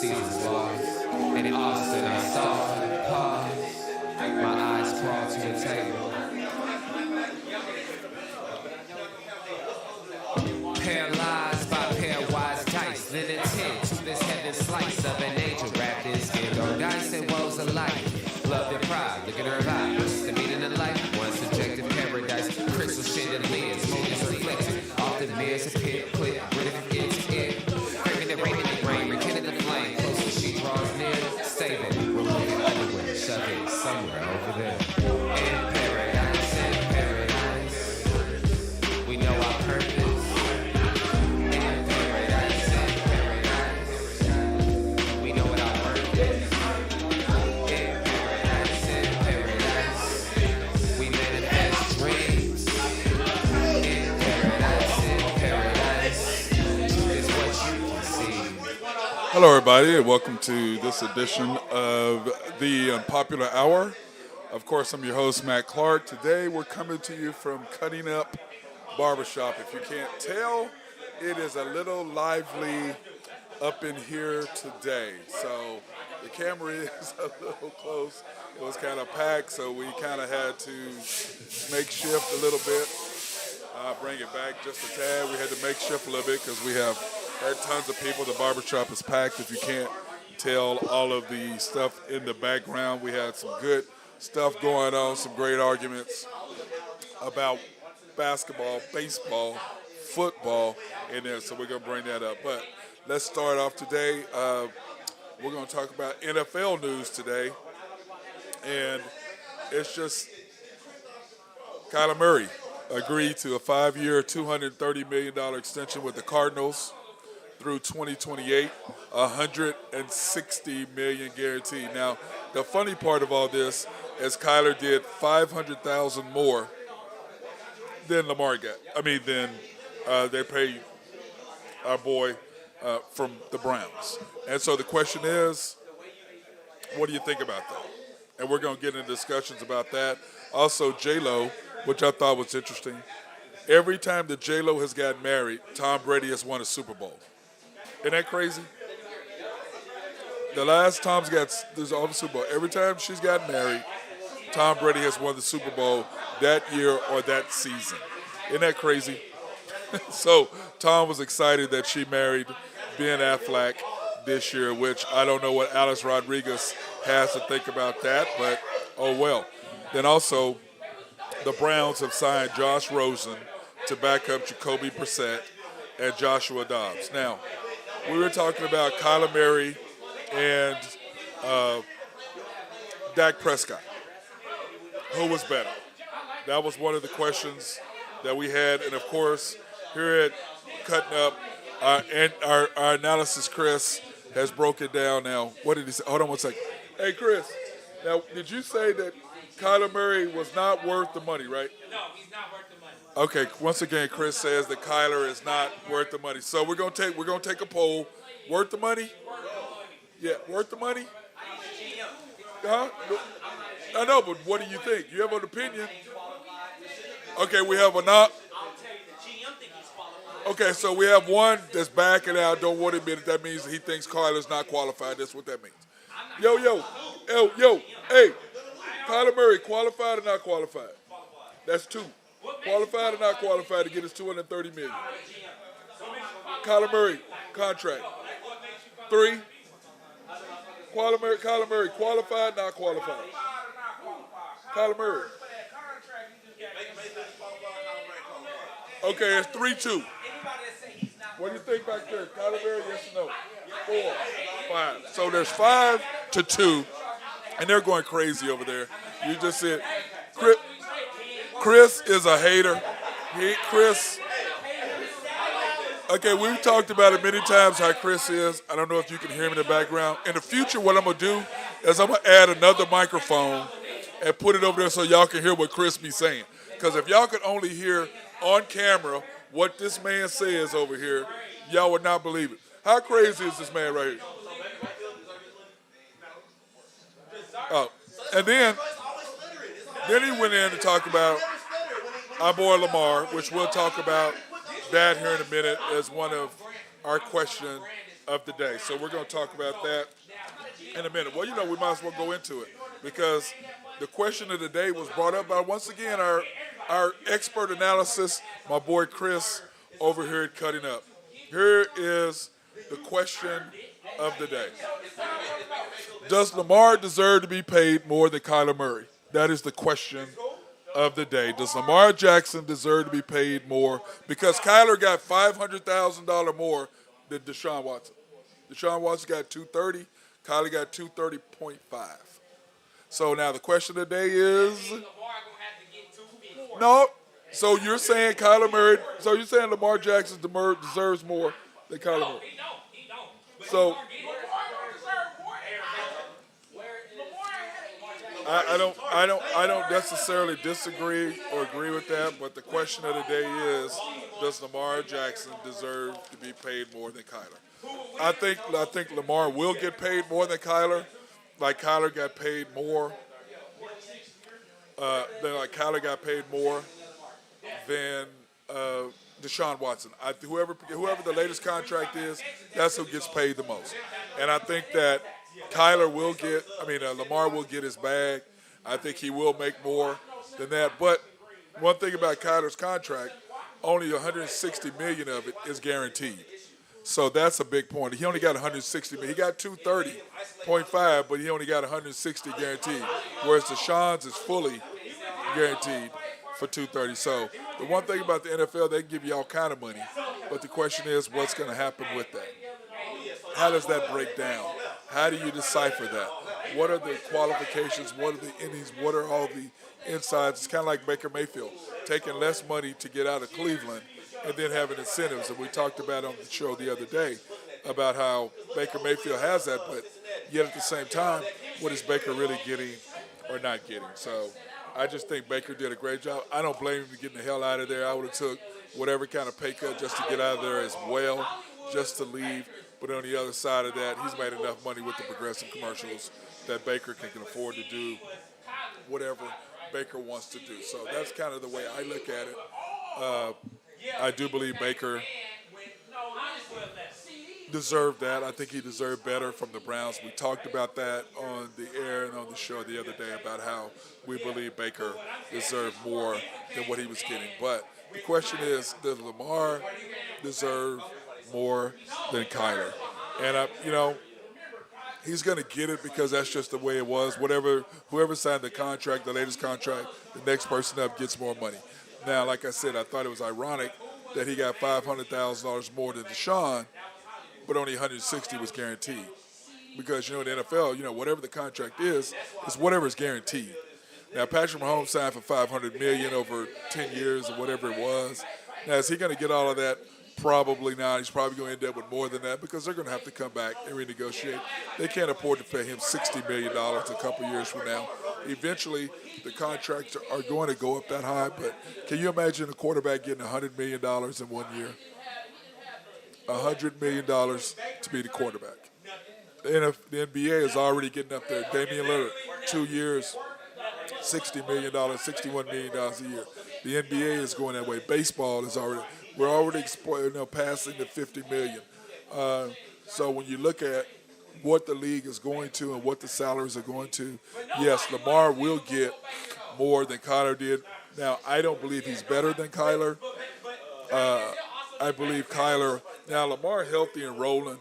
seasons lost, and all of a sudden I saw pause. My eyes crawled to the table. Paralyzed by pairwise dice, then intent to this heaven slice of an angel wrapped in skin on dice and woes alike. Love and pride, look at her eyes. The meaning of life, one subjective paradise. Crystal chandeliers, motives reflected. Off the mirrors, a pit, clip, with it's it. Craving the rain in the rain, rekindling the flame. Closer she draws near, stay there. Remove your underwear, shove it somewhere over there. In paradise, we know our purpose. Hello, everybody, and welcome to this edition of the Unpopular Hour. Of course, I'm your host, Matt Clark. Today, we're coming to you from Cutting Up Barbershop. If you can't tell, it is a little lively up in here today. So the camera is a little close. It was kind of packed, so we kind of had to makeshift a little bit, bring it back just a tad. We had to makeshift a little bit because we have had tons of people. The barbershop is packed. If you can't tell all of the stuff in the background, we had some good stuff going on, some great arguments about basketball, baseball, football in there, so we're going to bring that up. But let's start off today. We're going to talk about NFL news today, and it's just Kyler Murray agreed to a 5-year, $230 million extension with the Cardinals through 2028, $160 million guaranteed. Now, the funny part of all this is Kyler did $500,000 more than Lamar got. Then they paid our boy from the Browns. And so the question is, what do you think about that? And we're going to get into discussions about that. Also, J-Lo, which I thought was interesting. Every time that J-Lo has gotten married, Tom Brady has won a Super Bowl. Isn't that crazy? The last Tom's got all the Super Bowl. Every time she's gotten married, Tom Brady has won the Super Bowl that year or that season. Isn't that crazy? So Tom was excited that she married Ben Affleck this year, which I don't know what Alex Rodriguez has to think about that, but oh well. Then also, the Browns have signed Josh Rosen to back up Jacoby Brissett and Joshua Dobbs. Now, we were talking about Kyler Murray and Dak Prescott. Who was better? That was one of the questions that we had. And, of course, here at Cutting Up, our analysis, Chris, has broken down now. What did he say? Hold on one second. Hey, Chris, now, did you say that Kyler Murray was not worth the money, right? No, he's not worth the money. Okay, once again, Chris says that Kyler is not worth the money. So we're gonna take a poll. Worth the money? Yeah, worth the money? Huh? I know, but what do you think? You have an opinion? Okay, we have a not. Okay, so we have one that's backing out. Don't want to admit it. That means he thinks Kyler's not qualified. That's what that means. Yo, hey, Kyler Murray, qualified or not qualified? That's two. Qualified or not qualified to get his $230 million? Kyler Murray, contract. 3. Kyler Murray, qualified, not qualified? Kyler Murray. Okay, it's 3-2. What do you think back there? Kyler Murray, yes or no? 4, 5. So there's 5-2, and they're going crazy over there. You just said, Chris is a hater. Chris. Okay, we've talked about it many times how Chris is. I don't know if you can hear him in the background. In the future, what I'm going to do is I'm going to add another microphone and put it over there so y'all can hear what Chris be saying. Because if y'all could only hear on camera what this man says over here, y'all would not believe it. How crazy is this man right here? Oh, and then he went in to talk about our boy Lamar, which we'll talk about that here in a minute as one of our question of the day. So we're going to talk about that in a minute. Well, we might as well go into it because the question of the day was brought up by, once again, our expert analysis, my boy Chris over here at Cutting Up. Here is the question of the day. Does Lamar deserve to be paid more than Kyler Murray? That is the question of the day. Does Lamar Jackson deserve to be paid more? Because Kyler got $500,000 more than Deshaun Watson. Deshaun Watson got $230,000. Kyler got $230.5. So now the question of the day is, no. So you're saying Kyler Murray? So you're saying Lamar Jackson deserves more than Kyler Murray? So I don't necessarily disagree or agree with that, but the question of the day is, does Lamar Jackson deserve to be paid more than Kyler? I think Lamar will get paid more than Kyler, like Kyler got paid more. Kyler got paid more than Deshaun Watson. Whoever the latest contract is, that's who gets paid the most. And I think that Lamar will get his bag. I think he will make more than that. But one thing about Kyler's contract, only $160 million of it is guaranteed. So that's a big point. He only got $160 million. He got $230.5, but he only got $160 guaranteed. Whereas Deshaun's is fully guaranteed for $230. So the one thing about the NFL, they can give you all kind of money, but the question is, what's going to happen with that? How does that break down? How do you decipher that? What are the qualifications? What are the innings? What are all the insides? It's kind of like Baker Mayfield, taking less money to get out of Cleveland and then having incentives. And we talked about on the show the other day about how Baker Mayfield has that, but yet at the same time, what is Baker really getting or not getting? So I just think Baker did a great job. I don't blame him for getting the hell out of there. I would have took whatever kind of pay cut just to get out of there as well, just to leave. But on the other side of that, he's made enough money with the Progressive commercials that Baker can afford to do whatever Baker wants to do. So that's kind of the way I look at it. I do believe Baker deserved that. I think he deserved better from the Browns. We talked about that on the air and on the show the other day about how we believe Baker deserved more than what he was getting. But the question is, does Lamar deserve more than Kyler? And he's going to get it because that's just the way it was. Whoever signed the contract, the latest contract, the next person up gets more money. Now, like I said, I thought it was ironic that he got $500,000 more than Deshaun, but only $160 was guaranteed. Because, in the NFL, whatever the contract is whatever is guaranteed. Now, Patrick Mahomes signed for $500 million over 10 years or whatever it was. Now, is he going to get all of that? Probably not. He's probably going to end up with more than that because they're going to have to come back and renegotiate. They can't afford to pay him $60 million a couple years from now. Eventually, the contracts are going to go up that high, but can you imagine a quarterback getting $100 million in 1 year? $100 million to be the quarterback. The NBA is already getting up there. Damian Lillard, 2 years, $60 million, $61 million a year. The NBA is going that way. Baseball is we're already passing the $50 million. So when you look at what the league is going to and what the salaries are going to, yes, Lamar will get more than Kyler did. Now, I don't believe he's better than Kyler. I believe Kyler. Now, Lamar healthy and rolling,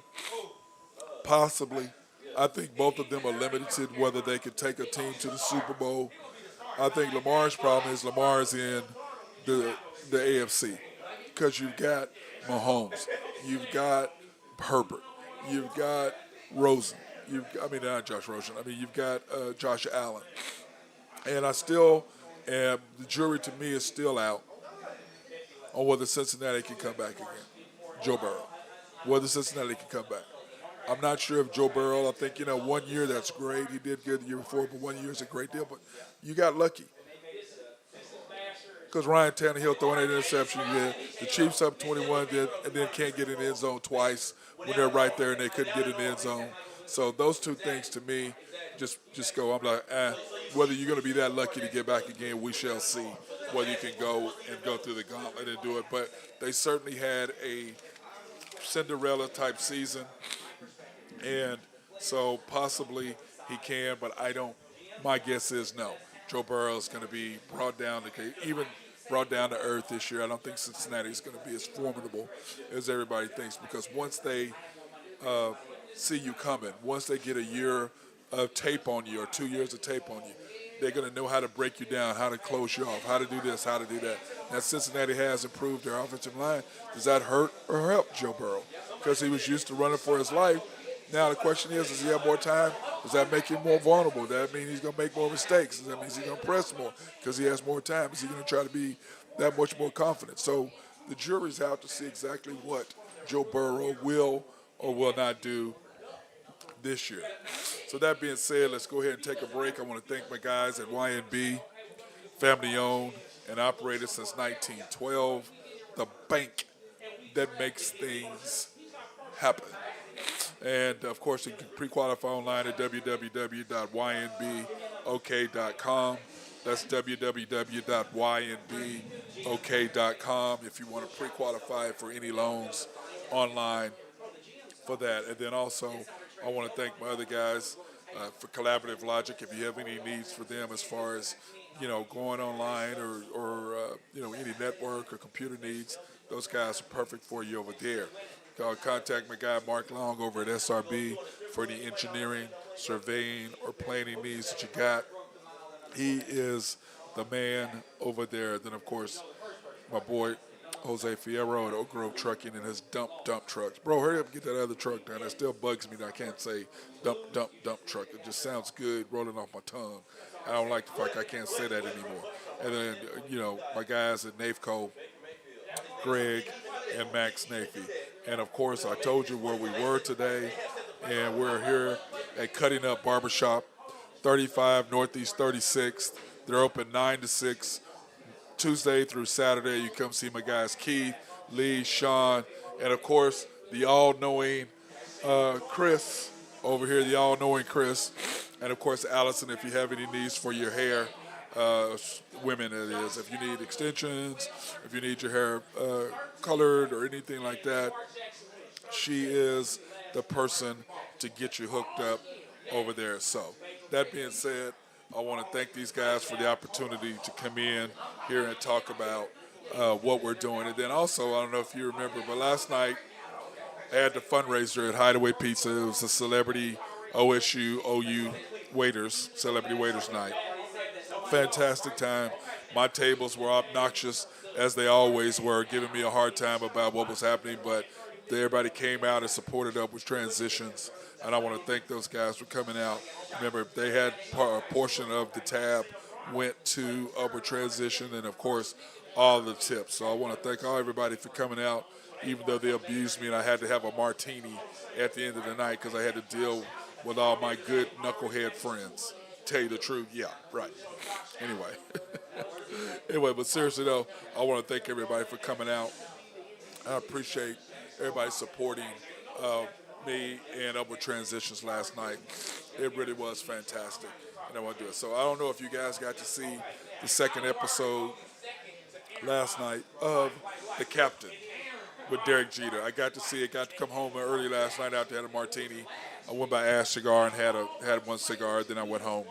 possibly. I think both of them are limited whether they can take a team to the Super Bowl. I think Lamar's problem is Lamar's in the AFC because you've got Mahomes, you've got Herbert, you've got Rosen, not Josh Rosen. You've got Josh Allen, and the jury to me is still out on whether Cincinnati can come back again. Joe Burrow, whether Cincinnati can come back. I'm not sure if Joe Burrow, I think, 1 year that's great. He did good the year before, but 1 year is a great deal. But you got lucky. Because Ryan Tannehill throwing an interception, the Chiefs up 21 and then can't get in the end zone twice when they're right there and they couldn't get in the end zone. So those two things to me just go, I'm like, whether you're going to be that lucky to get back again, we shall see whether you can go through the gauntlet and do it. But they certainly had a Cinderella type season, and so possibly he can, but I don't. My guess is no. Joe Burrow is going to be even brought down to earth this year. I don't think Cincinnati is going to be as formidable as everybody thinks, because once they see you coming, once they get a year of tape on you or 2 years of tape on you, they're going to know how to break you down, how to close you off, how to do this, how to do that. Now, Cincinnati has improved their offensive line. Does that hurt or help Joe Burrow? Because he was used to running for his life. Now the question is, does he have more time? Does that make him more vulnerable? Does that mean he's going to make more mistakes? Does that mean he's going to press more because he has more time? Is he going to try to be that much more confident? So the jury's out to see exactly what Joe Burrow will or will not do this year. So that being said, let's go ahead and take a break. I want to thank my guys at YMB, family owned and operated since 1912, the bank that makes things happen. And, of course, you can pre-qualify online at www.ynbok.com. That's www.ynbok.com if you want to pre-qualify for any loans online for that. And then also, I want to thank my other guys for Collaborative Logic. If you have any needs for them as far as, going online or any network or computer needs, those guys are perfect for you over there. Contact my guy Mark Long over at SRB for any engineering, surveying, or planning needs that you got. He is the man over there. Then, of course, my boy Jose Fierro at Oak Grove Trucking and his dump trucks. Bro, hurry up and get that other truck done. That still bugs me that I can't say dump truck. It just sounds good rolling off my tongue. I don't like the fact I can't say that anymore. And then, my guys at Nafco, Greg and Max Nafy. And, of course, I told you where we were today, and we're here at Cutting Up Barbershop, 35 Northeast 36th. They're open 9 to 6, Tuesday through Saturday. You come see my guys Keith, Lee, Sean, and, of course, the all-knowing Chris over here, the all-knowing Chris. And, of course, Allison, if you have any needs for your hair, women it is. If you need extensions, if you need your hair colored or anything like that, she is the person to get you hooked up over there. So that being said, I want to thank these guys for the opportunity to come in here and talk about what we're doing. And then also, I don't know if you remember, but last night I had the fundraiser at Hideaway Pizza. It was a celebrity OU waiters, celebrity waiters night. Fantastic time. My tables were obnoxious, as they always were, giving me a hard time about what was happening, but everybody came out and supported Up with Transitions, and I want to thank those guys for coming out. Remember, they had a portion of the tab went to Up with Transition, and, of course, all the tips. So I want to thank everybody for coming out, even though they abused me and I had to have a martini at the end of the night because I had to deal with all my good knucklehead friends. Tell you the truth, yeah, right. Anyway, but seriously though, I want to thank everybody for coming out. I appreciate everybody supporting me and Up with Transitions last night. It really was fantastic, and I want to do it. So I don't know if you guys got to see the second episode last night of The Captain with Derek Jeter. I got to see it. Got to come home early last night after I had a martini. I went by Ash Cigar and had one cigar. Then I went home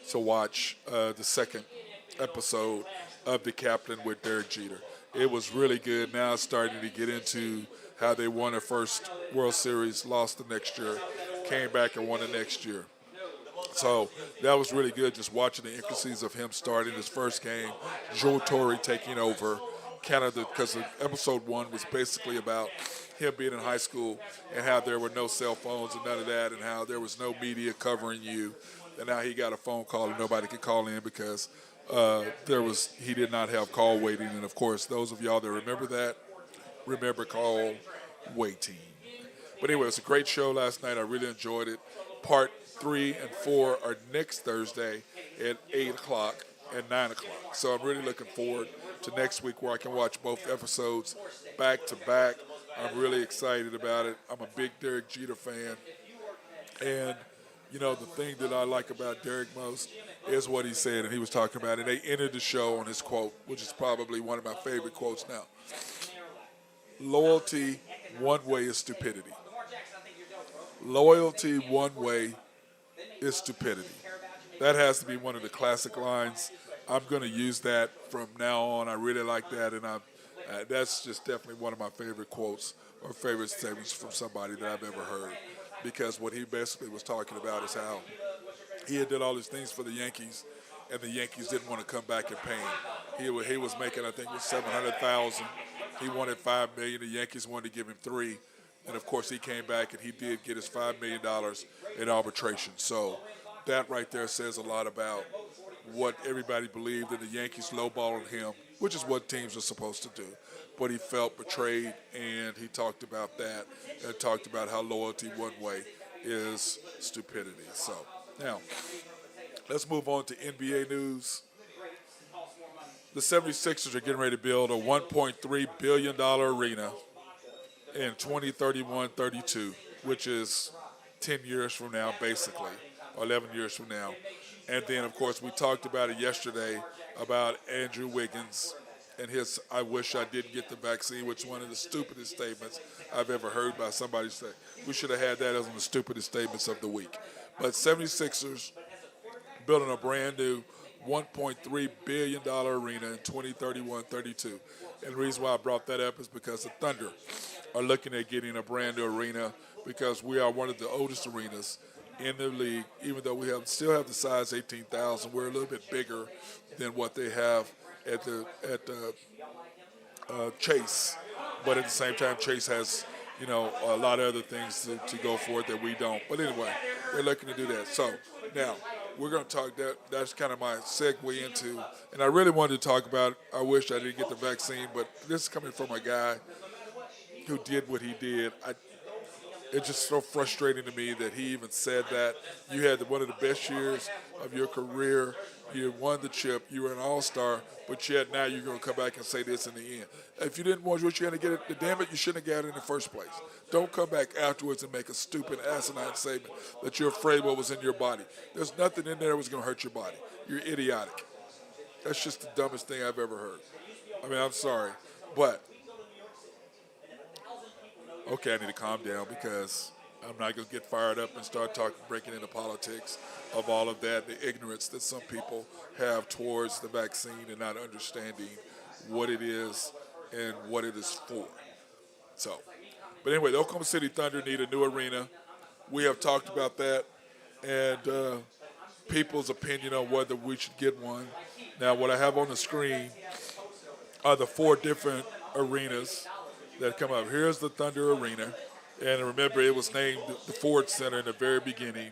to watch the second episode of The Captain with Derek Jeter. It was really good. Now it's starting to get into how they won their first World Series, lost the next year, came back and won the next year. So that was really good, just watching the intricacies of him starting his first game, Joe Torre taking over Canada, because episode 1 was basically about him being in high school and how there were no cell phones and none of that, and how there was no media covering you. And now he got a phone call and nobody could call in because he did not have call waiting. And, of course, those of y'all that remember that, remember call waiting. But anyway, it was a great show last night. I really enjoyed it. Part 3 and 4 are next Thursday at 8 o'clock and 9 o'clock. So I'm really looking forward to next week where I can watch both episodes back to back. I'm really excited about it. I'm a big Derek Jeter fan. And, the thing that I like about Derek most is what he said, and he was talking about it. They ended the show on his quote, which is probably one of my favorite quotes now. Loyalty one way is stupidity. Loyalty one way is stupidity. That has to be one of the classic lines. I'm going to use that from now on. I really like that, and that's just definitely one of my favorite quotes or favorite statements from somebody that I've ever heard. Because what he basically was talking about is how he had did all these things for the Yankees, and the Yankees didn't want to come back and pay him. He was making, I think, it was $700,000. He wanted $5 million. The Yankees wanted to give him $3 million, and of course he came back and he did get his $5 million in arbitration. So that right there says a lot about what everybody believed, and the Yankees lowballed him, which is what teams are supposed to do. But he felt betrayed, and he talked about that and talked about how loyalty one way is stupidity. So now, let's move on to NBA news. The 76ers are getting ready to build a $1.3 billion arena in 2031-32, which is 10 years from now, basically, or 11 years from now. And then, of course, we talked about it yesterday about Andrew Wiggins and his "I wish I didn't get the vaccine," which is one of the stupidest statements I've ever heard by somebody say. We should have had that as one of the stupidest statements of the week. But 76ers building a brand new $1.3 billion arena in 2031-32. And the reason why I brought that up is because the Thunder are looking at getting a brand new arena because we are one of the oldest arenas in the league. Even though we still have the size 18,000, we're a little bit bigger than what they have at Chase. But at the same time, Chase has, a lot of other things to go for it that we don't. But anyway, they're looking to do that. So now we're going to talk that's kind of my segue into, and I really wanted to talk about, I wish I didn't get the vaccine, but this is coming from a guy who did what he did. It's just so frustrating to me that he even said that. You had one of the best years of your career. You won the chip. You were an all-star, but yet now you're going to come back and say this in the end. If you didn't want what you're going to get, damn it, you shouldn't have got it in the first place. Don't come back afterwards and make a stupid, asinine statement that you're afraid what was in your body. There's nothing in there that was going to hurt your body. You're idiotic. That's just the dumbest thing I've ever heard. I mean, I'm sorry, but okay, I need to calm down because I'm not going to get fired up and start breaking into politics of all of that, the ignorance that some people have towards the vaccine and not understanding what it is and what it is for. So, but anyway, the Oklahoma City Thunder need a new arena. We have talked about that and people's opinion on whether we should get one. Now, what I have on the screen are the 4 different arenas that come up. Here's the Thunder Arena. And remember, it was named the Ford Center in the very beginning.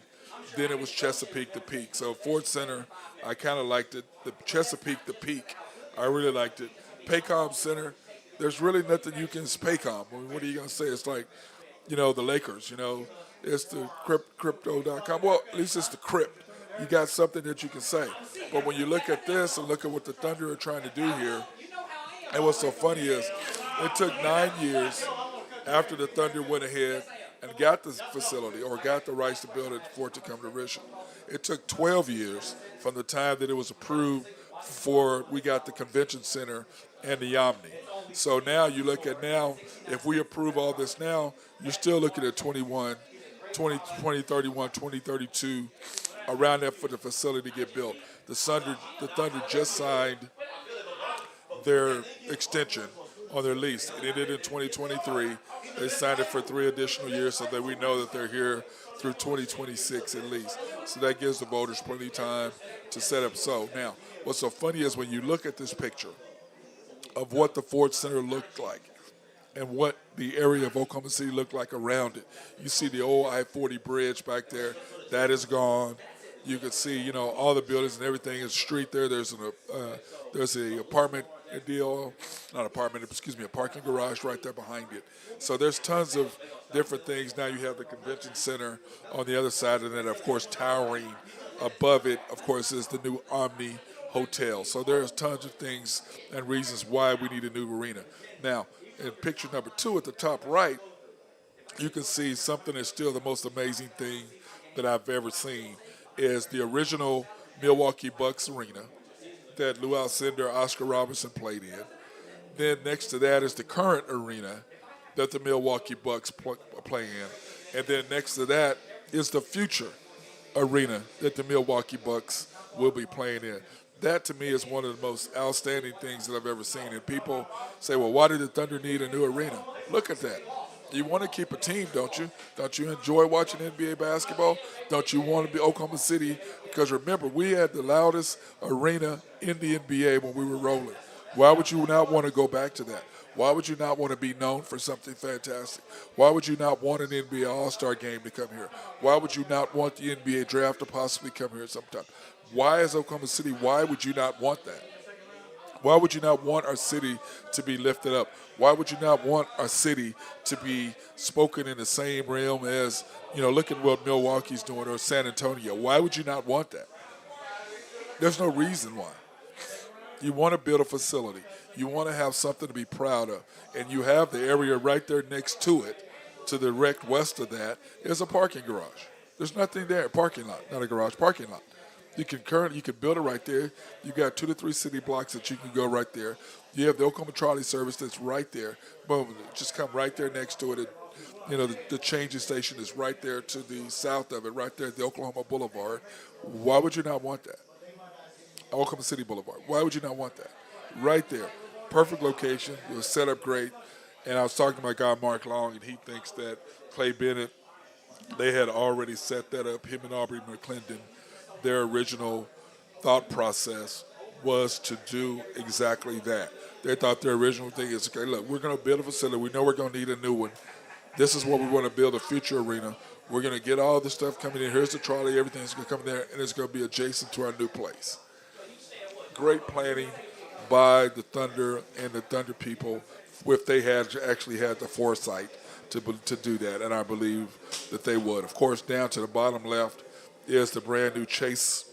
Then it was Chesapeake the Peak. So Ford Center, I kind of liked it. The Chesapeake the Peak, I really liked it. Paycom Center, there's really nothing you can Paycom. I mean, what are you going to say? It's like, the Lakers, it's the crypto.com. Well, at least it's the crypt. You got something that you can say. But when you look at this and look at what the Thunder are trying to do here, and what's so funny is it took 9 years after the Thunder went ahead and got the facility or got the rights to build it for it to come to fruition. It took 12 years from the time that it was approved for we got the convention center and the Omni. So now you look at if we approve all this now, you're still looking at 2031, 2032, around that for the facility to get built. The Thunder just signed their extension on their lease. It ended in 2023. They signed it for 3 additional years so that we know that they're here through 2026 at least. So that gives the voters plenty of time to set up. So now, what's so funny is when you look at this picture of what the Ford Center looked like and what the area of Oklahoma City looked like around it. You see the old I-40 bridge back there. That is gone. You can see, all the buildings and everything is street there. There's a apartment deal, not apartment, a parking garage right there behind it. So there's tons of different things. Now you have the convention center on the other side, and then, of course, towering above it, of course, is the new Omni Hotel. So there's tons of things and reasons why we need a new arena. Now, in picture number 2 at the top right, you can see something that's still the most amazing thing that I've ever seen is the original Milwaukee Bucks arena that Lou Alcindor, Oscar Robertson played in. Then next to that is the current arena that the Milwaukee Bucks play in. And then next to that is the future arena that the Milwaukee Bucks will be playing in. That to me is one of the most outstanding things that I've ever seen. And people say, well, why did the Thunder need a new arena? Look at that. You want to keep a team, don't you? Don't you enjoy watching NBA basketball? Don't you want to be Oklahoma City? Because remember, we had the loudest arena in the NBA when we were rolling. Why would you not want to go back to that? Why would you not want to be known for something fantastic? Why would you not want an NBA All-Star game to come here? Why would you not want the NBA draft to possibly come here sometime? Why is Oklahoma City, why would you not want that? Why would you not want our city to be lifted up? Why would you not want our city to be spoken in the same realm as, look at what Milwaukee's doing or San Antonio? Why would you not want that? There's no reason why. You want to build a facility. You want to have something to be proud of. And you have the area right there next to it, to the direct west of that, is a parking garage. There's nothing there. Parking lot, not a garage, parking lot. You can build it right there. You got 2 to 3 city blocks that you can go right there. You have the Oklahoma Trolley Service that's right there. Boom, just come right there next to it. The changing station is right there to the south of it, right there at the Oklahoma Boulevard. Why would you not want that? Oklahoma City Boulevard. Why would you not want that? Right there. Perfect location. It was set up great. And I was talking to my guy, Mark Long, and he thinks that Clay Bennett, they had already set that up, him and Aubrey McClendon. Their original thought process was to do exactly that. They thought their original thing is, okay, look, we're going to build a facility. We know we're going to need a new one. This is what we want to build, a future arena. We're going to get all the stuff coming in. Here's the trolley. Everything's going to come there, and it's going to be adjacent to our new place. Great planning by the Thunder and the Thunder people if they had actually had the foresight to do that, and I believe that they would. Of course, down to the bottom left is the brand new Chase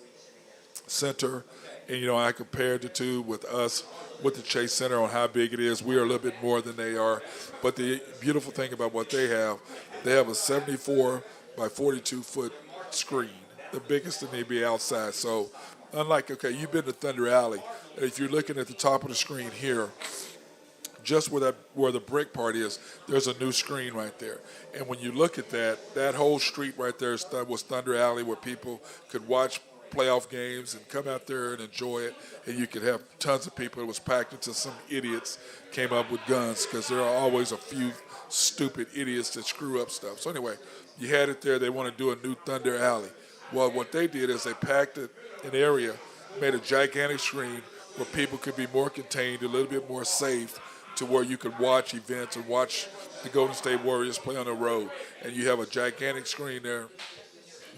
Center. And, I compared the two with us with the Chase Center on how big it is. We are a little bit more than they are. But the beautiful thing about what they have a 74 by 42-foot screen, the biggest in the NBA outside. So, unlike, you've been to Thunder Alley. If you're looking at the top of the screen here, just where the brick part is, there's a new screen right there. And when you look at that whole street right there was Thunder Alley, where people could watch playoff games and come out there and enjoy it. And you could have tons of people. It was packed until some idiots came up with guns, because there are always a few stupid idiots that screw up stuff. So anyway, you had it there. They want to do a new Thunder Alley. Well, what they did is they packed it an area, made a gigantic screen where people could be more contained, a little bit more safe, to where you could watch events and watch the Golden State Warriors play on the road. And you have a gigantic screen there.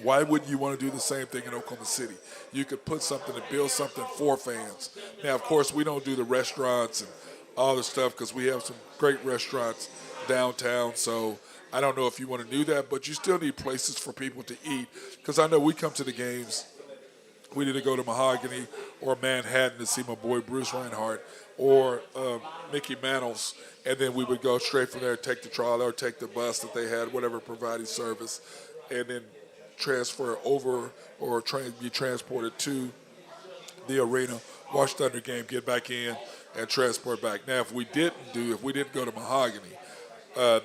Why wouldn't you want to do the same thing in Oklahoma City? You could put something and build something for fans. Now, of course, we don't do the restaurants and all the stuff, because we have some great restaurants downtown. So I don't know if you want to do that, but you still need places for people to eat. Because I know we come to the games, we need to go to Mahogany or Manhattan to see my boy Bruce Reinhardt or Mickey Mantle's, and then we would go straight from there, take the trolley or take the bus that they had, whatever providing service, and then transfer over or be transported to the arena, watch Thunder game, get back in, and transport back. Now, if we didn't go to Mahogany,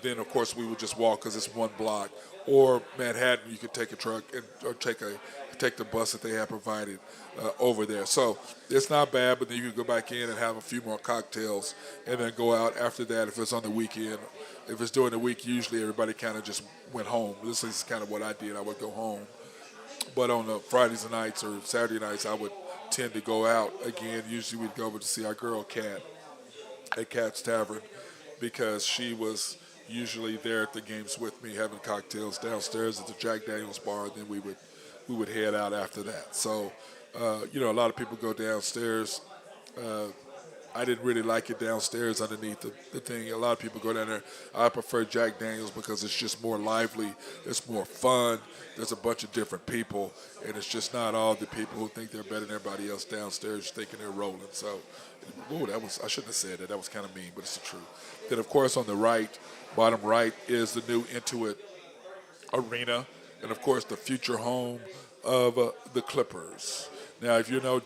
then of course we would just walk, because it's one block. Or Manhattan, you could take a truck or take the bus that they have provided over there. So it's not bad, but then you can go back in and have a few more cocktails and then go out after that if it's on the weekend. If it's during the week, usually everybody kind of just went home. This is kind of what I did. I would go home. But on the Fridays nights or Saturday nights, I would tend to go out again. Usually we'd go over to see our girl Kat at Kat's Tavern, because she was usually there at the games with me, having cocktails downstairs at the Jack Daniels bar. And then we would head out after that. So, a lot of people go downstairs. I didn't really like it downstairs underneath the thing. A lot of people go down there. I prefer Jack Daniels because it's just more lively. It's more fun. There's a bunch of different people, and it's just not all the people who think they're better than everybody else downstairs thinking they're rolling. So, I shouldn't have said that. That was kind of mean, but it's the truth. Then, of course, on the right, bottom right, is the new Intuit Arena, and, of course, the future home of the Clippers. Now, if you know,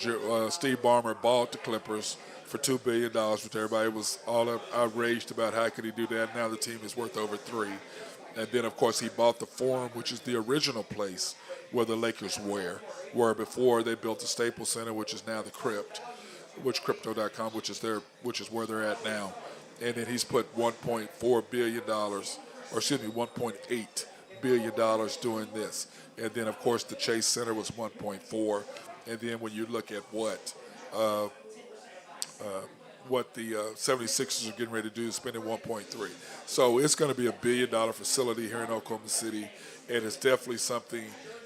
Steve Ballmer bought the Clippers for $2 billion, which everybody was all outraged about how could he do that. Now the team is worth over $3 billion. And then, of course, he bought the Forum, which is the original place where the Lakers were before they built the Staples Center, which is now the Crypt, which Crypto.com, which is where they're at now. And then he's put $1.4 billion, or excuse me, $1.8 billion doing this. And then, of course, the Chase Center was 1.4. And then when you look at what the 76ers are getting ready to do, spending 1.3. So it's going to be $1 billion facility here in Oklahoma City, and it's definitely something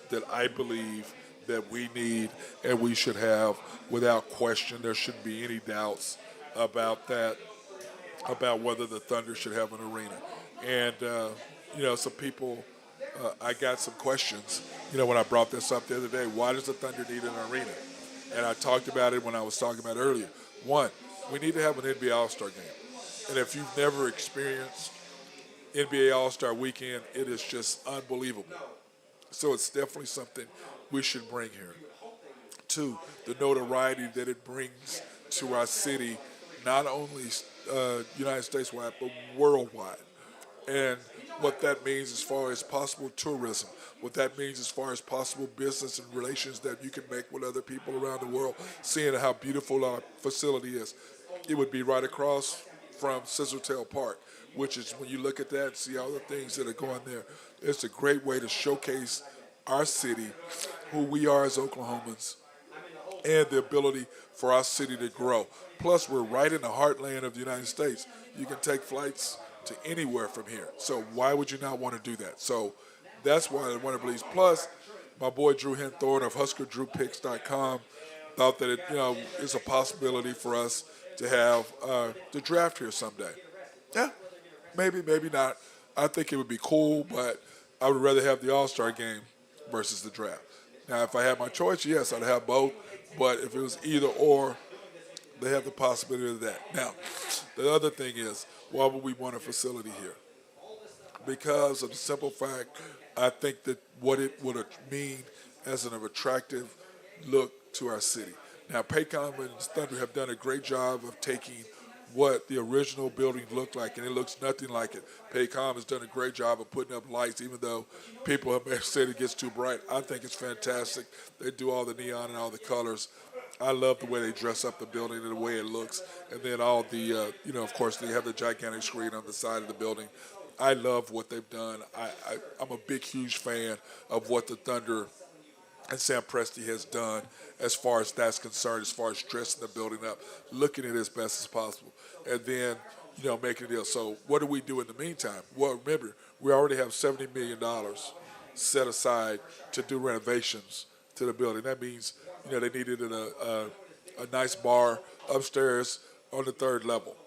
that I believe that we need and we should have without question. There shouldn't be any doubts about that, about whether the Thunder should have an arena. And, some people, I got some questions, when I brought this up the other day. Why does the Thunder need an arena? And I talked about it when I was talking about earlier. One, we need to have an NBA All-Star game. And if you've never experienced NBA All-Star Weekend, it is just unbelievable. So it's definitely something we should bring here. Two, the notoriety that it brings to our city, not only United States-wide, but worldwide. And what that means as far as possible tourism, what that means as far as possible business and relations that you can make with other people around the world, seeing how beautiful our facility is. It would be right across from Scissortail Park, which is, when you look at that and see all the things that are going there, it's a great way to showcase our city, who we are as Oklahomans, and the ability for our city to grow. Plus, we're right in the heartland of the United States. You can take flights to anywhere from here. So why would you not want to do that? So that's why I want to believe. Plus, my boy Drew Henthorne of HuskerDrewPicks.com thought that it's a possibility for us to have the draft here someday. Yeah, maybe not. I think it would be cool, but I would rather have the All-Star Game versus the draft. Now, if I had my choice, yes, I'd have both. But if it was either or, they have the possibility of that. Now, the other thing is, why would we want a facility here? Because of the simple fact, I think that what it would mean as an attractive look to our city. Now, Paycom and Thunder have done a great job of taking what the original building looked like, and it looks nothing like it. Paycom has done a great job of putting up lights, even though people have said it gets too bright. I think it's fantastic. They do all the neon and all the colors. I love the way they dress up the building and the way it looks. And then all the, of course, they have the gigantic screen on the side of the building. I love what they've done. I'm a big, huge fan of what the Thunder and Sam Presti has done as far as that's concerned, as far as dressing the building up, looking at it as best as possible, and then, making a deal. So what do we do in the meantime? Well, remember, we already have $70 million set aside to do renovations to the building. That means, they needed a nice bar upstairs on the third level.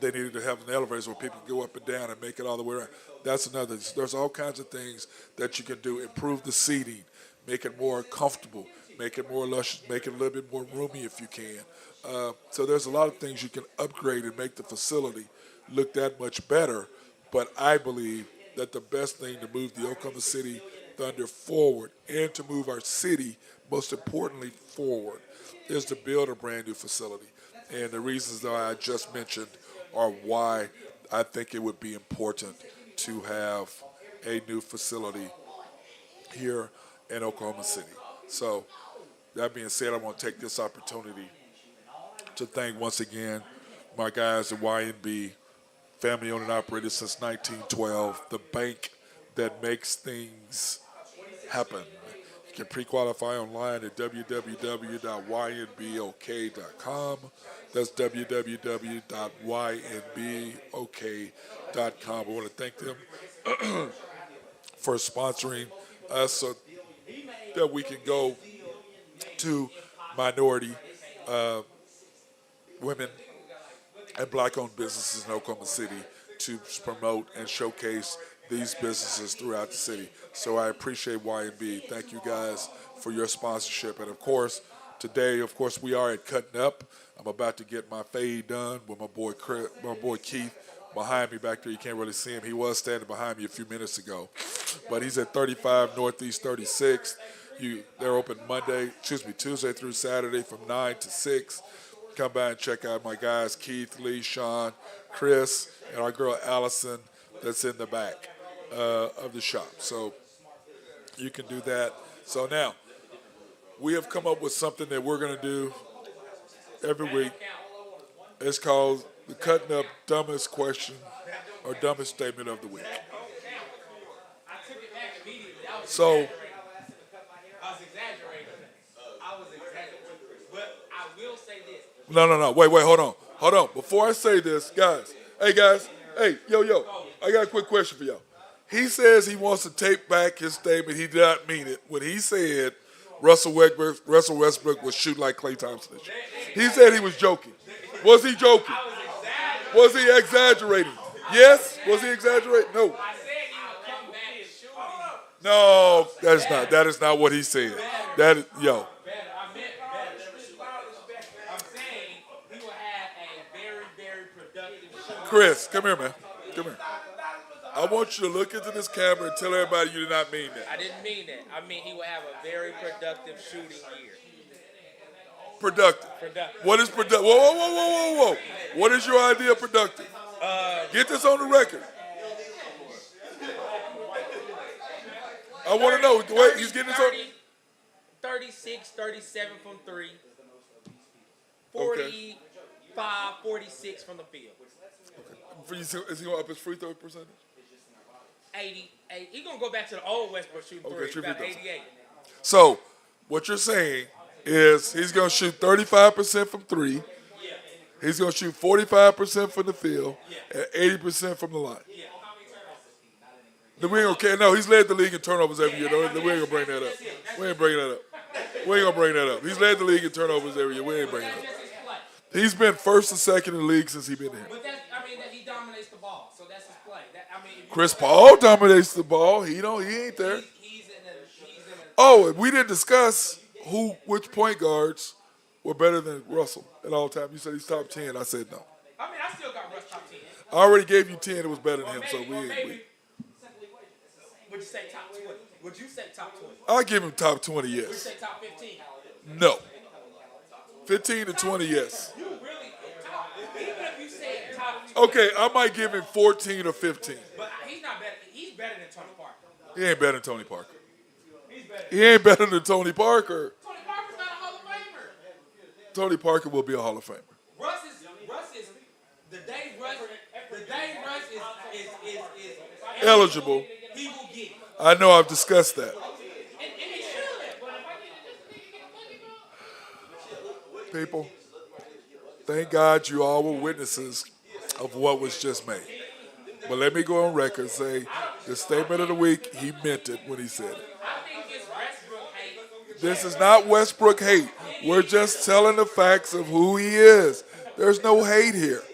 They needed to have an elevator where people can go up and down and make it all the way around. That's another. There's all kinds of things that you can do. Improve the seating, make it more comfortable, make it more luscious, make it a little bit more roomy if you can. So there's a lot of things you can upgrade and make the facility look that much better. But I believe that the best thing to move the Oklahoma City Thunder forward and to move our city, most importantly, forward, is to build a brand new facility. And the reasons that I just mentioned are why I think it would be important to have a new facility here in Oklahoma City. So that being said, I want to take this opportunity to thank once again my guys at YMB, family owned and operated since 1912, the bank that makes things happen. You can pre-qualify online at www.ynbok.com. That's www.ynbok.com. I want to thank them for sponsoring us so that we can go to minority women and black-owned businesses in Oklahoma City to promote and showcase these businesses throughout the city. So I appreciate YMB. Thank you guys for your sponsorship. And of course, today, we are at Cutting Up. I'm about to get my fade done with my boy Keith behind me back there. You can't really see him. He was standing behind me a few minutes ago. But he's at 35 Northeast 36th. They're open Tuesday through Saturday from 9 to 6. Come by and check out my guys, Keith, Lee, Sean, Chris, and our girl Allison that's in the back of the shop. So you can do that. So now, we have come up with something that we're going to do every week. It's called the Cutting Up Dumbest Question or Dumbest Statement of the Week. So, I was exaggerating. But I will say this. no. Wait, hold on. Before I say this, guys. Hey, yo. I got a quick question for y'all. He says he wants to take back his statement. He did not mean it when he said Russell Westbrook would shoot like Klay Thompson this year. He said he was joking. Was he joking? Was he exaggerating? Yes? Was he exaggerating? No. I said he would come back and shoot him. No, that is not what he said. That is, yo. I meant better. I'm saying he will have a very, very productive show. Chris, come here, man. Come here. I want you to look into this camera and tell everybody you did not mean that. I didn't mean that. I mean he will have a very productive shooting year. Productive. What is productive? Whoa. What is your idea of productive? Get this on the record. I want to know. Wait, he's getting this on. 36, 37 from 3. 45, 46 from the field. Okay. Is he going to up his free throw percentage? 88. He's going to go back to the old Westbrook shooting three. About 88. So, what you're saying is he's going to shoot 35% from 3. He's going to shoot 45% from the field and 80% from the line. Then we ain't gonna care. No, he's led the league in turnovers every year. We ain't gonna bring that up. We ain't bringing that up. He's led the league in turnovers every year. We ain't bringing it up. He's been first and second in the league since he's been here. But he dominates the ball, so that's his play. Chris Paul dominates the ball. He ain't there. Oh, we didn't discuss which point guards were better than Russell at all time. You said he's top 10. I said no. I still got Russ top 10. I already gave you 10 that was better than him, so we ain't. Would you say top 20? Would you say top 20? I'll give him top 20, yes. Would you say top 15? No. 15 to 20, yes. You really, even if you say top 20. Okay, I might give him 14 or 15. But he's not better. He's better than Tony Parker. He ain't better than Tony Parker. He's better. He ain't better than Tony Parker. Tony Parker's not a Hall of Famer. Tony Parker will be a Hall of Famer. Russ is the day Russ is Eligible. he will get it. I know I've discussed that. And he should. People, thank God you all were witnesses of what was just made. But let me go on record and say the statement of the week, he meant it when he said it. I think it's Westbrook hate. This is not Westbrook hate. We're just telling the facts of who he is. There's no hate here.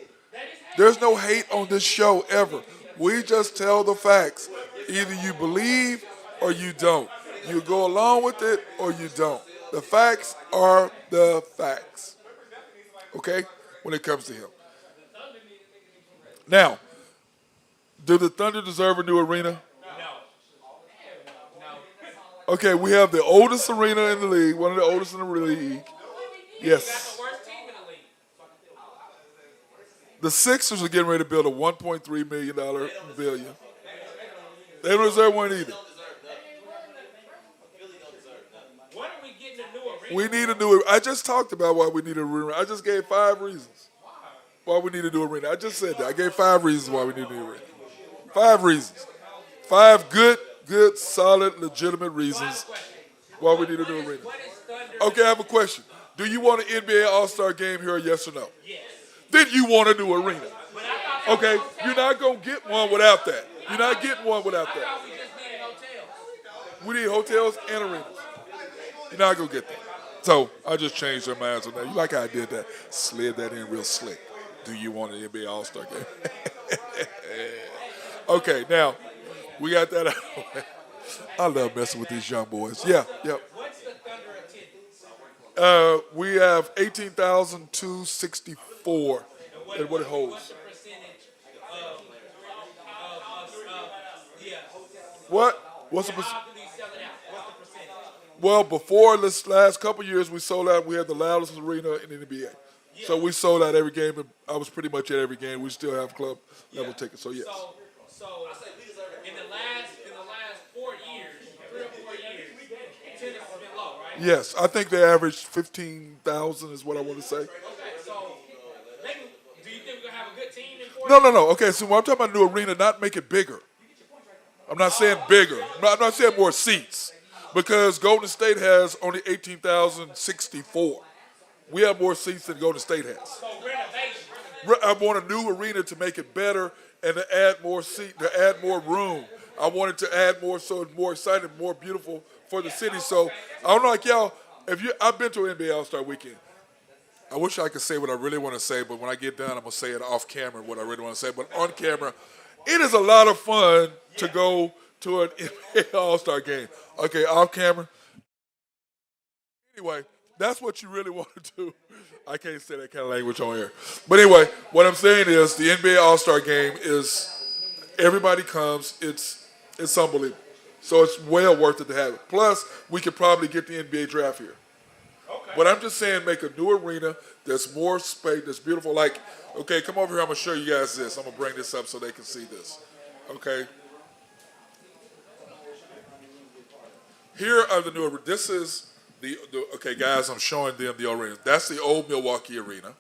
There's no hate on this show ever. We just tell the facts. Either you believe or you don't. You go along with it or you don't. The facts are the facts. Okay? When it comes to him. Now, do the Thunder deserve a new arena? No. Okay, we have the oldest arena in the league, one of the oldest in the league. Yes. That's the worst team in the league. The Sixers are getting ready to build a $1.3 million pavilion. They don't deserve one either. When are we getting a new arena? We need a new. I just talked about why we need a new arena. I just gave 5 reasons why we need a new arena. I just said that. I gave 5 reasons why we need a new arena. 5 reasons. 5 good, solid, legitimate reasons why we need a new arena. Okay, I have a question. Do you want an NBA All-Star Game here, yes or no? Yes. Then you want a new arena. Okay, you're not going to get one without that. You're not getting one without I that. thought we just needed hotels. We need hotels and arenas. You're not going to get that. So I just changed their minds on that. You like how I did that? Slid that in real slick. Do you want an NBA All-Star Game? Okay, now, we got that out of the way. I love messing with these young boys. Yeah. What's the Thunder attendance? We have 18,264 and what it holds. What's the percentage of What? What's the percentage? how do you sell it out? What's the percentage? Well, before this last couple years, we sold out. We had the loudest arena in the NBA. So we sold out every game, and I was pretty much at every game. We still have club level tickets, so yes. So in the last 4 years, 3 or 4 years, attendance has been low, right? Yes, I think they averaged 15,000 is what I want to say. Okay, so do you think we're gonna have a good team in 4 No. Okay, so when I'm talking about new arena, not make it bigger. I'm not saying bigger. I'm not saying more seats, because Golden State has only 18,064. We have more seats than Golden State has. So renovation. I want a new arena to make it better and to add more to add more room. I wanted to add more so it's more exciting, more beautiful for the city. So I don't know, like y'all, I've been to an NBA All-Star Weekend. I wish I could say what I really want to say, but when I get done, I'm gonna say it off camera what I really want to say. But on camera, it is a lot of fun to go to an NBA All-Star game. Okay, off camera. Anyway, that's what you really want to do. I can't say that kind of language on here. But anyway, what I'm saying is the NBA All-Star Game is everybody comes. It's unbelievable. So it's well worth it to have it. Plus, we could probably get the NBA draft here. Okay. But I'm just saying make a new arena that's more space, that's beautiful. Like, okay, come over here. I'm going to show you guys this. I'm going to bring this up so they can see this. Okay. Here are the new arenas. This is okay, guys, I'm showing them the arena. That's the old Milwaukee Arena,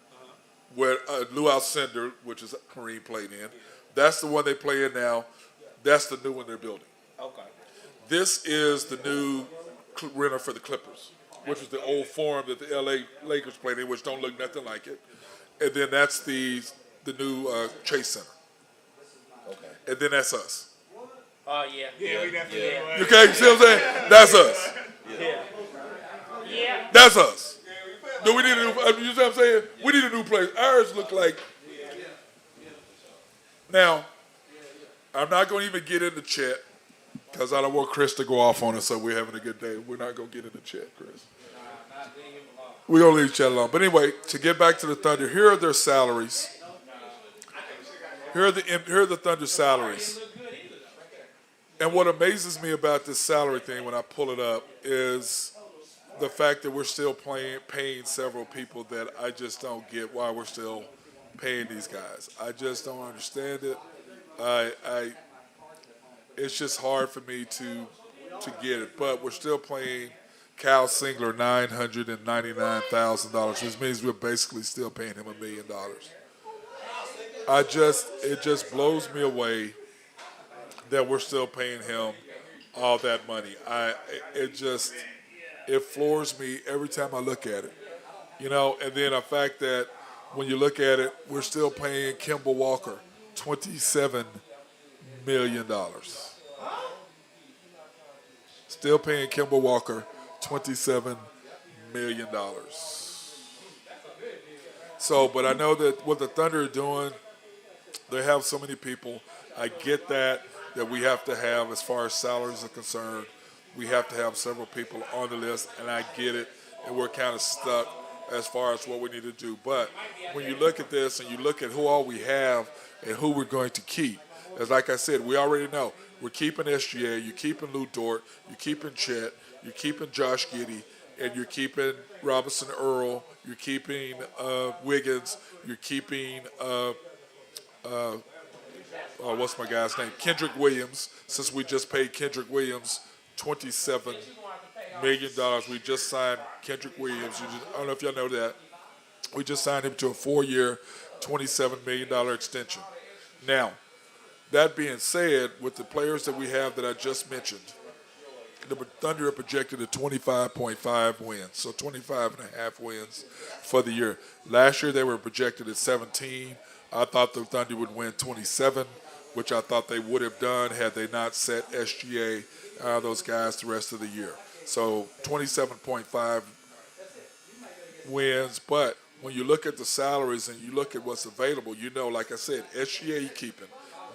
where Lou Alcindor, which is Kareem, played in. That's the one they play in now. That's the new one they're building. Okay. This is the new arena for the Clippers, which is the old Forum that the LA Lakers played in, which don't look nothing like it. And then that's the new Chase Center. Okay. And then that's us. Oh, yeah. Yeah, we definitely You okay? You see what I'm saying? That's us. Yeah. That's us. Do we need a new? You see what I'm saying? We need a new place. Ours look like. Now, I'm not going to even get into chat because I don't want Chris to go off on us. So we're having a good day. We're not going to get into chat, Chris. We're going to leave chat alone. But anyway, to get back to the Thunder, here are their salaries. Here are the Thunder salaries. And what amazes me about this salary thing when I pull it up is the fact that we're still paying several people that I just don't get why we're still paying these guys. I just don't understand it. It's just hard for me to get it. But we're still paying Kyle Singler $999,000, which means we're basically still paying him $1 million. It just blows me away that we're still paying him all that money. It floors me every time I look at it. And then the fact that when you look at it, we're still paying Kemba Walker $27 million. Still paying Kemba Walker $27 million. So, but I know that what the Thunder are doing, they have so many people. I get that we have to have, as far as salaries are concerned, we have to have several people on the list, and I get it, and we're kind of stuck as far as what we need to do. But when you look at this and you look at who all we have and who we're going to keep, as like I said, we already know. We're keeping SGA, you're keeping Lou Dort, you're keeping Chet, you're keeping Josh Giddey, and you're keeping Robinson Earl, you're keeping Wiggins, you're keeping what's my guy's name? Kendrick Williams, since we just paid Kendrick Williams $27 million. We just signed Kendrick Williams. I don't know if y'all know that. We just signed him to a 4-year, $27 million extension. Now, that being said, with the players that we have that I just mentioned, the Thunder are projected at 25.5 wins, so 25.5 wins for the year. Last year they were projected at 17. I thought the Thunder would win 27, which I thought they would have done had they not set SGA those guys the rest of the year. So 27.5 wins, but when you look at the salaries and you look at what's available, like I said, SGA you're keeping,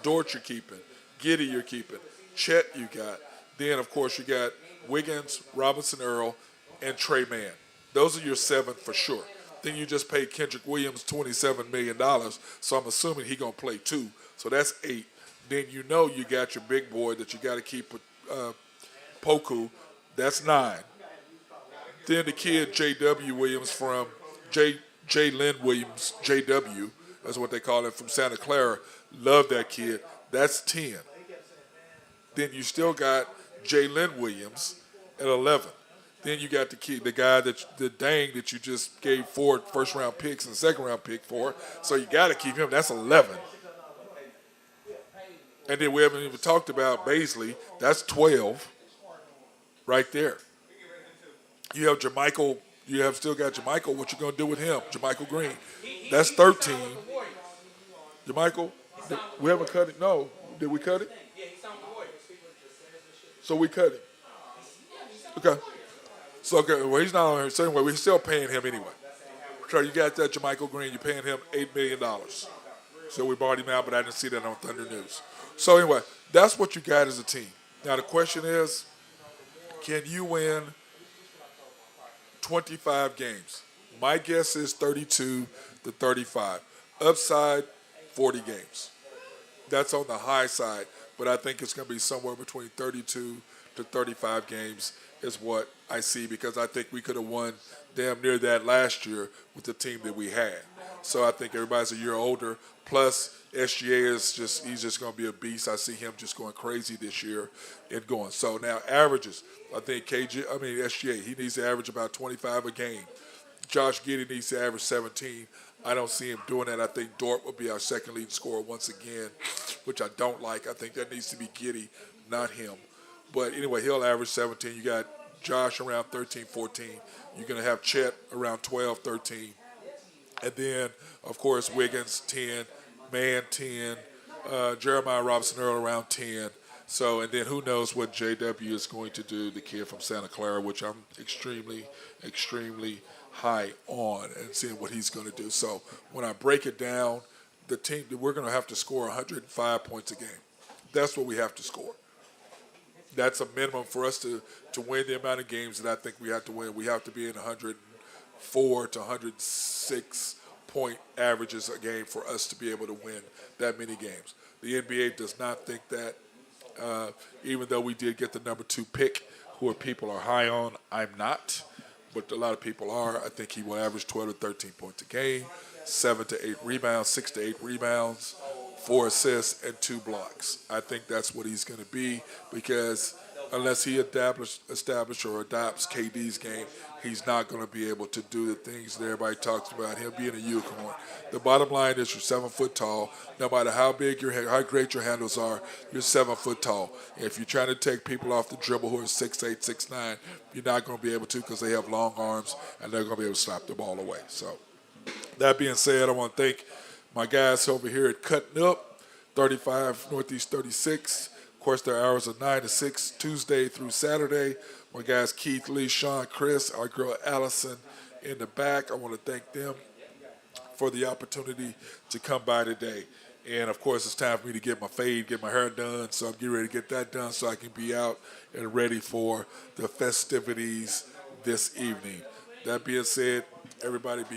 Dort you're keeping, Giddey you're keeping, Chet you got. Then, of course, you got Wiggins, Robinson Earl, and Trey Mann. Those are your 7 for sure. Then you just paid Kendrick Williams $27 million, so I'm assuming he's going to play 2. So that's 8. Then you got your big boy that you got to keep with Poku. That's 9. Then the kid J.W. Williams from J. Lynn Williams, J.W., that's what they call him, from Santa Clara. Love that kid. That's 10. Then you still got J. Lynn Williams at 11. Then you got the guy that you just gave 4 first-round picks and a second-round pick for. So you got to keep him. That's 11. And then we haven't even talked about Baisley. That's 12 right there. You have Jermichael. You have still got Jermichael. What you going to do with him? Jermichael Green. That's 13. Jermichael, we haven't cut it. No. Did we cut it? So we cut it. Okay. So, okay, well, he's not on here. So anyway, we're still paying him anyway. So you got that Jermichael Green. You're paying him $8 million. So we bought him out, but I didn't see that on Thunder News. So anyway, that's what you got as a team. Now the question is, can you win 25 games? My guess is 32 to 35. Upside, 40 games. That's on the high side, but I think it's going to be somewhere between 32 to 35 games is what I see, because I think we could have won damn near that last year with the team that we had. So I think everybody's a year older. Plus, SGA he's just going to be a beast. I see him just going crazy this year and going. So now averages, I think SGA, he needs to average about 25 a game. Josh Giddey needs to average 17. I don't see him doing that. I think Dort will be our second leading scorer once again, which I don't like. I think that needs to be Giddey, not him. But anyway, he'll average 17. You got Josh around 13, 14. You're going to have Chet around 12, 13. And then, of course, Wiggins, 10. Man, 10. Jeremiah Robinson-Earl around 10. So, and then who knows what JW is going to do, the kid from Santa Clara, which I'm extremely, extremely high on, and seeing what he's going to do. So when I break it down, the team, we're going to have to score 105 points a game. That's what we have to score. That's a minimum for us to win the amount of games that I think we have to win. We have to be in 104 to 106 point averages a game for us to be able to win that many games. The NBA does not think that, even though we did get the number 2 pick, who people are high on. I'm not, but a lot of people are. I think he will average 12 to 13 points a game, 7 to 8 rebounds, 6 to 8 rebounds, 4 assists, and 2 blocks. I think that's what he's going to be, because unless he establish or adopts KD's game, he's not going to be able to do the things that everybody talks about, him being a unicorn. The bottom line is you're 7 foot tall. No matter how how great your handles are, you're 7 foot tall. And if you're trying to take people off the dribble who are 6'8", 6'9", you're not going to be able to, because they have long arms and they're going to be able to slap the ball away. So that being said, I want to thank my guys over here at Cutting Up, 35 Northeast 36. Of course, their hours are 9 to 6, Tuesday through Saturday. My guys Keith, Lee, Sean, Chris, our girl Allison in the back. I want to thank them for the opportunity to come by today. And, of course, it's time for me to get my fade, get my hair done. So I'm getting ready to get that done so I can be out and ready for the festivities this evening. That being said, everybody be